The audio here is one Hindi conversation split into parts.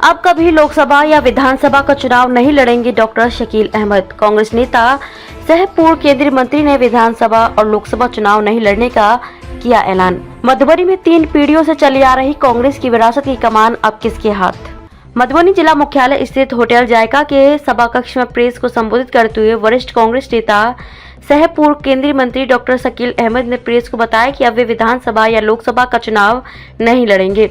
अब कभी लोकसभा या विधानसभा का चुनाव नहीं लड़ेंगे डॉक्टर शकील अहमद। कांग्रेस नेता सह पूर्व केंद्रीय मंत्री ने विधानसभा और लोकसभा चुनाव नहीं लड़ने का किया ऐलान। मधुबनी में 3 पीढ़ियों से चली आ रही कांग्रेस की विरासत की कमान अब किसके हाथ। मधुबनी जिला मुख्यालय स्थित होटल जायका के सभा कक्ष में प्रेस को संबोधित करते हुए वरिष्ठ कांग्रेस नेता सह पूर्व केंद्रीय मंत्री डॉक्टर शकील अहमद ने प्रेस को बताया कि अब वे विधानसभा या लोकसभा का चुनाव नहीं लड़ेंगे।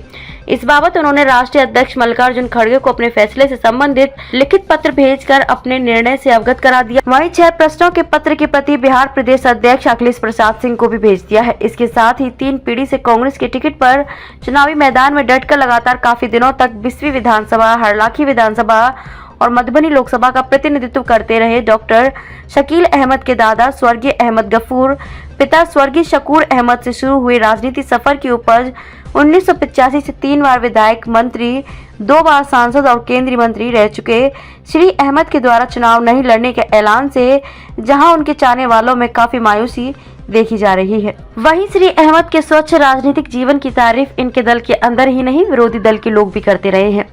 इस बाबत उन्होंने राष्ट्रीय अध्यक्ष मल्लिकार्जुन खड़गे को अपने फैसले से संबंधित लिखित पत्र भेजकर अपने निर्णय से अवगत करा दिया। वहीं 6 प्रश्नों के पत्र की प्रति बिहार प्रदेश अध्यक्ष अखिलेश प्रसाद सिंह को भी भेज दिया है। इसके साथ ही 3 पीढ़ी से कांग्रेस के टिकट पर चुनावी मैदान में डटकर लगातार काफी दिनों तक 20वीं विधानसभा, हरलाखी विधानसभा और मधुबनी लोकसभा का प्रतिनिधित्व करते रहे डॉक्टर शकील अहमद के दादा स्वर्गीय अहमद गफूर, पिता स्वर्गीय शकूर अहमद से शुरू हुए राजनीति सफर की उपज 1985 से 3 बार विधायक, मंत्री, 2 बार सांसद और केंद्रीय मंत्री रह चुके श्री अहमद के द्वारा चुनाव नहीं लड़ने के ऐलान से जहां उनके चाहने वालों में काफी मायूसी देखी जा रही है। वहीं श्री अहमद के स्वच्छ राजनीतिक जीवन की तारीफ इनके दल के अंदर ही नहीं विरोधी दल के लोग भी करते रहे हैं।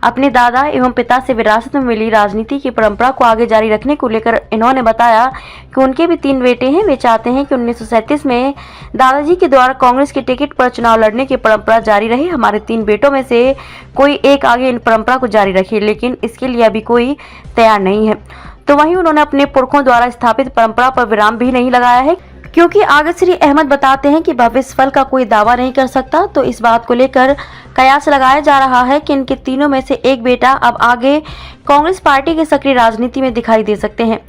अपने दादा एवं पिता से विरासत में मिली राजनीति की परंपरा को आगे जारी रखने को लेकर इन्होंने बताया कि उनके भी 3 बेटे हैं। वे चाहते हैं कि 1937 में दादाजी के द्वारा कांग्रेस के टिकट पर चुनाव लड़ने की परंपरा जारी रहे। हमारे 3 बेटों में से कोई एक आगे इन परंपरा को जारी रखे, लेकिन इसके लिए अभी कोई तैयार नहीं है। तो वहीं उन्होंने अपने पुरखों द्वारा स्थापित परंपरा पर विराम भी नहीं लगाया है, क्योंकि आगे श्री अहमद बताते हैं कि भविष्य फल का कोई दावा नहीं कर सकता। तो इस बात को लेकर कयास लगाया जा रहा है कि इनके तीनों में से एक बेटा अब आगे कांग्रेस पार्टी की सक्रिय राजनीति में दिखाई दे सकते हैं।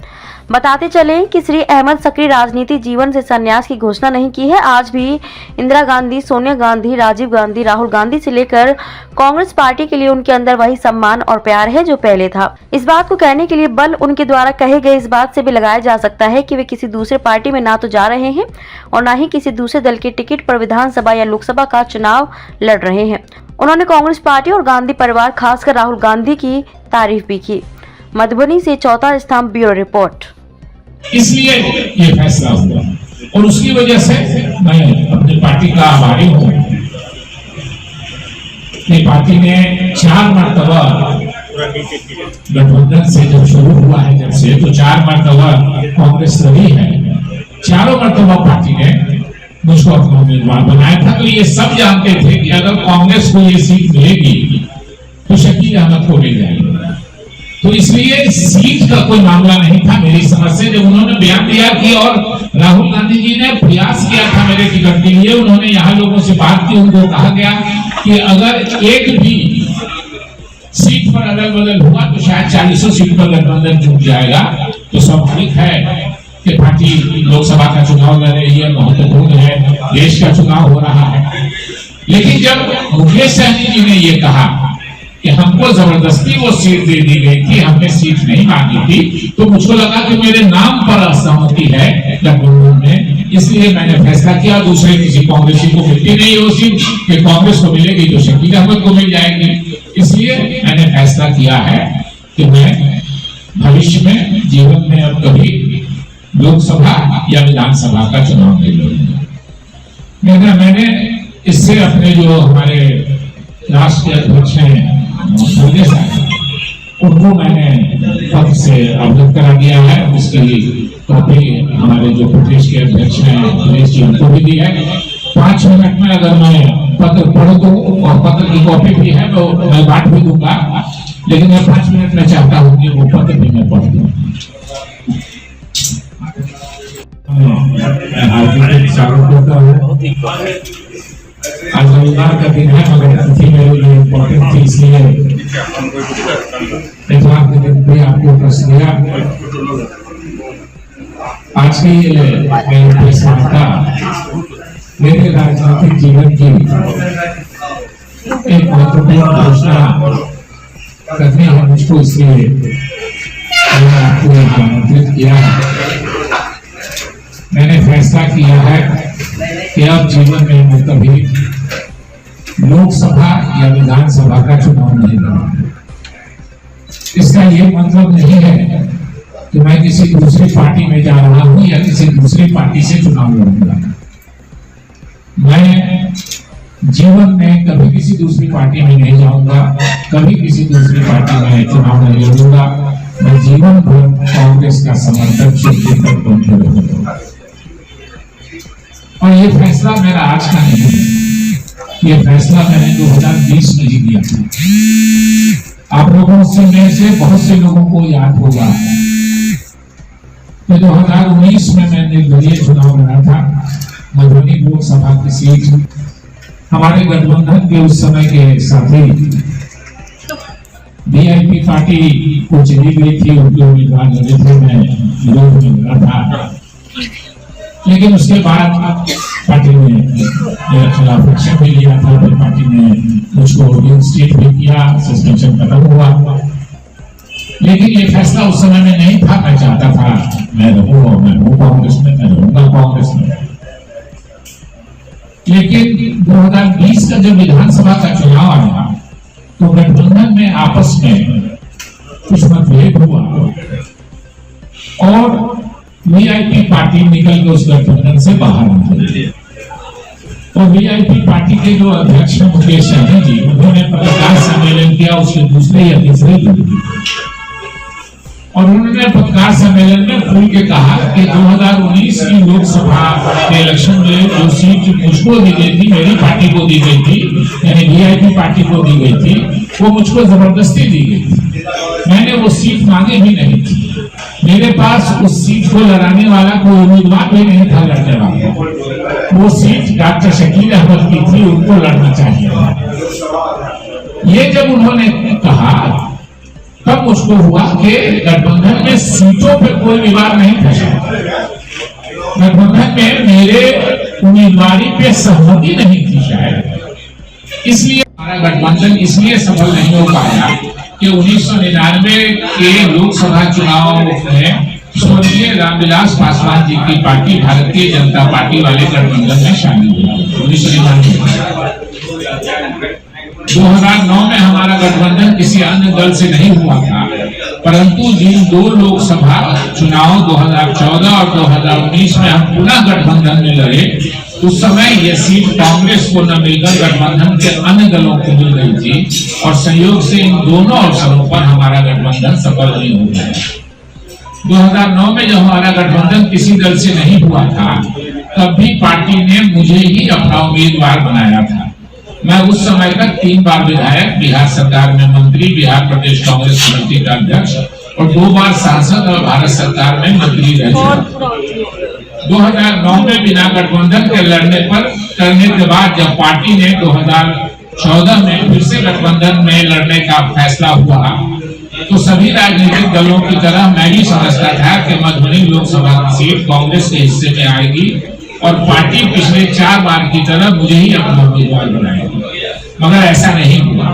बताते चलें कि श्री अहमद सक्रिय राजनीति जीवन से संन्यास की घोषणा नहीं की है। आज भी इंदिरा गांधी, सोनिया गांधी, राजीव गांधी, राहुल गांधी से लेकर कांग्रेस पार्टी के लिए उनके अंदर वही सम्मान और प्यार है जो पहले था। इस बात को कहने के लिए बल उनके द्वारा कहे गए इस बात से भी लगाया जा सकता है कि वे किसी दूसरे पार्टी में ना तो जा रहे हैं और ना ही किसी दूसरे दल के टिकट पर विधानसभा या लोकसभा का चुनाव लड़ रहे हैं। उन्होंने कांग्रेस पार्टी और गांधी परिवार, खासकर राहुल गांधी की तारीफ भी की। मधुबनी से चौथा स्तंभ, ब्यूरो रिपोर्ट। इसलिए ये फैसला हुआ और उसकी वजह से मैं अपनी पार्टी का आभारी हूँ। ये पार्टी ने 4 मरतबा गठबंधन से जब शुरू हुआ है, जब से तो 4 मरतबा कांग्रेस लड़ी है। 4 मरतबा पार्टी ने मुझको अपना उम्मीदवार बनाया था। तो ये सब जानते थे कि अगर कांग्रेस को ये सीट मिलेगी तो शकील अहमद को मिल जाएगी। तो इसलिए सीट का कोई मामला नहीं था मेरी समझ से। जब उन्होंने बयान दिया कि और राहुल गांधी जी ने प्रयास किया था मेरे टिकट के लिए, उन्होंने यहाँ लोगों से बात की, उनको कहा गया कि अगर एक भी सीट पर अदल बदल हुआ तो शायद 40 सीट पर गठबंधन जुट जाएगा। तो स्वाभाविक है कि पार्टी लोकसभा का चुनाव लड़ रही है, महत्वपूर्ण है, देश का चुनाव हो रहा है। लेकिन जब मुकेश सहनी जी ने ये कहा कि हमको जबरदस्ती वो सीट दे दी गई थी, हमने सीट नहीं मांगी थी, तो मुझको लगा कि मेरे नाम पर असहमति है गठबंधन में। इसलिए मैंने फैसला किया दूसरे किसी कांग्रेसी को मिलती नहीं है वो सीट, कि कांग्रेस को मिलेगी तो शकील अहमद को मिल जाएगी। इसलिए मैंने फैसला किया है कि मैं भविष्य में जीवन में अब कभी लोकसभा या विधानसभा का चुनाव नहीं लड़ूंगा। मैंने इससे अपने जो हमारे राष्ट्रीय अध्यक्ष हैं उनको मैंने पद से अवगत करा दिया है। उसके लिए कॉपी हमारे जो प्रदेश के अध्यक्ष हैं दिनेश जी उनको भी दी है। 5 मिनट में अगर मैं पत्र पढ़ दूं और पत्र की कॉपी भी है तो मैं बांट भी दूंगा, लेकिन मैं 5 मिनट में चाहता हूँ कि वो पत्र भी मैं पढ़ दूं। आज रविवार का दिन है, मगर तिथि मेरे लिए इम्पोर्टेंट थी, इसलिए इतवार के दिन भी आपको प्रश्न दिया। आज की मेरी प्रेस वार्ता मेरे राजनीतिक जीवन की एक महत्वपूर्ण घोषणा करनी है मुझको, इसलिए मैंने आपको आमंत्रित किया है। मैंने फैसला किया है कि अब जीवन में मैं कभी लोकसभा या विधानसभा का चुनाव नहीं लड़ूंगा। इसका ये मतलब नहीं है कि मैं किसी दूसरी पार्टी में जा रहा हूं या किसी दूसरी पार्टी से चुनाव लड़ूंगा। मैं जीवन में कभी किसी दूसरी पार्टी में नहीं जाऊंगा, कभी किसी दूसरी पार्टी में चुनाव नहीं लड़ूंगा। मैं जीवन भर कांग्रेस का समर्थक शिवजी तक बने रहूंगा। और ये फैसला मेरा आज का नहीं है, ये फैसला मैंने 2020 में ही लिया था। आप लोगों में से बहुत से लोगों को याद होगा कि 2019 में मैंने निर्दलीय चुनाव लड़ा था। मधुबनी लोकसभा की सीट हमारे गठबंधन के उस समय के साथी वीआईपी पार्टी को चली गई थी, उनके उम्मीदवार लगे थे, मैं विरोध में लड़ा था। लेकिन उसके बाद पार्टी ने मेरे खिलाफ एक्शन भी लिया था, फिर पार्टी ने मुझको रिइंस्टेट भी किया, सस्पेंशन खत्म हुआ। लेकिन ये फैसला उस समय में नहीं था। मैं चाहता था मैं रहूंगा, मैं हूँ कांग्रेस में, मैं रहूंगा कांग्रेस में। लेकिन 2020 का जब विधानसभा का चुनाव आया तो गठबंधन में आपस में कुछ मतभेद हुआ और वीआईपी पार्टी निकल के उस गठबंधन से बाहर निकली। और वीआईपी पार्टी के जो अध्यक्ष हैं मुकेश सहनी जी, उन्होंने पत्रकार सम्मेलन किया उसके दूसरे या तीसरे दिन, और उन्होंने पत्रकार सम्मेलन में खुल के कहा कि 2019 की लोकसभा के इलेक्शन में जो सीट मुझको दी गई थी, मेरी पार्टी को दी गई थी, यानी वीआईपी पार्टी को दी गई थी, वो मुझको जबरदस्ती दी गई थी। मैंने वो सीट मांगी भी नहीं थी। मेरे पास उस सीट को लड़ाने वाला कोई उम्मीदवार भी नहीं था लड़ने वाला। वो सीट डॉक्टर शकील अहमद की थी, उनको लड़ना चाहिए था। ये जब उन्होंने कहा तब मुझको हुआ कि गठबंधन में सीटों पे कोई विवाद नहीं था। गठबंधन में मेरे उम्मीदवारी पे सहमति नहीं थी शायद, इसलिए हमारा गठबंधन इसलिए सफल नहीं हो पाया कि 1999 के लोकसभा चुनाव में स्वर्गीय रामविलास पासवान जी की पार्टी भारतीय जनता पार्टी वाले गठबंधन में शामिल हुई। 2009 में हमारा गठबंधन किसी अन्य दल से नहीं हुआ था, परंतु जिन दो लोकसभा चुनाव 2014 और 2019 में हम पुनः गठबंधन में लड़े, उस समय यह सीट कांग्रेस को न मिलकर गठबंधन के अन्य दलों को मिल रही थी और संयोग से इन दोनों अवसरों पर हमारा गठबंधन सफल नहीं हो गया। 2009 में जब हमारा गठबंधन किसी दल से नहीं हुआ था, तब भी पार्टी ने मुझे ही अपना उम्मीदवार बनाया था। मैं उस समय तक 3 बार विधायक, बिहार सरकार में मंत्री, बिहार प्रदेश कांग्रेस कमेटी का अध्यक्ष और 2 बार सांसद और भारत सरकार में मंत्री रह चुका। 2009 में बिना गठबंधन के लड़ने करने के बाद जब पार्टी ने 2014 में फिर से गठबंधन में लड़ने का फैसला हुआ, तो सभी राजनीतिक दलों की तरह मैं भी समझता था कि मधुबनी लोकसभा की सीट कांग्रेस के हिस्से में आएगी और पार्टी पिछले 4 बार की तरह मुझे ही अपना उम्मीदवार बनाएगी। मगर ऐसा नहीं हुआ।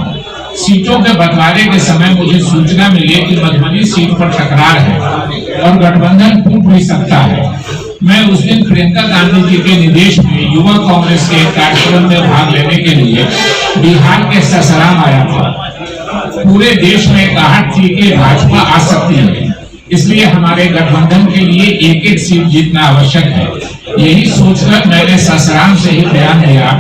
सीटों के बंटवारे के समय मुझे सूचना मिली कि मधुबनी सीट पर टकरार है और गठबंधन टूट भी सकता है। मैं उस दिन प्रियंका गांधी जी के निर्देश में युवा कांग्रेस के कार्यक्रम में भाग लेने के लिए बिहार के ससाराम आया था। पूरे देश में एक आहट थी कि भाजपा आ सकती है, इसलिए हमारे गठबंधन के लिए एक-एक सीट जीतना आवश्यक है। यही सोचकर मैंने ससाराम से ही बयान दिया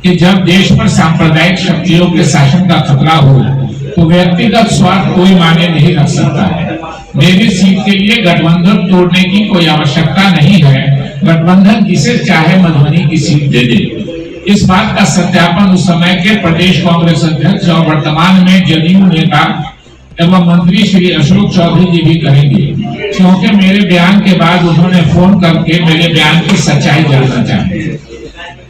कि जब देश पर सांप्रदायिक शक्तियों के शासन का खतरा हो तो व्यक्तिगत स्वार्थ कोई मायने नहीं रख सकता है। मेरी सीट के लिए गठबंधन तोड़ने की कोई आवश्यकता नहीं है। गठबंधन जिसे चाहे मधुबनी की सीट दे दे। इस बात का सत्यापन उस समय के प्रदेश कांग्रेस अध्यक्ष और वर्तमान में जदयू नेता एवं मंत्री श्री अशोक चौधरी जी भी करेंगे, क्योंकि मेरे बयान के बाद उन्होंने फोन करके मेरे बयान की सच्चाई जानना चाही।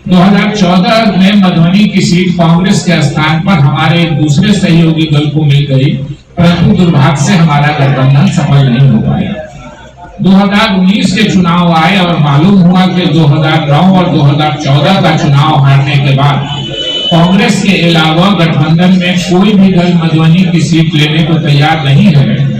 2014 में मधुबनी की सीट कांग्रेस के स्थान पर हमारे एक दूसरे सहयोगी दल को मिल गई, परंतु दुर्भाग्य से हमारा गठबंधन सफल नहीं हो पाया। 2019 के चुनाव आए और मालूम हुआ कि 2009 और 2014 का चुनाव हारने के बाद कांग्रेस के अलावा गठबंधन में कोई भी दल मधुबनी की सीट लेने को तैयार नहीं है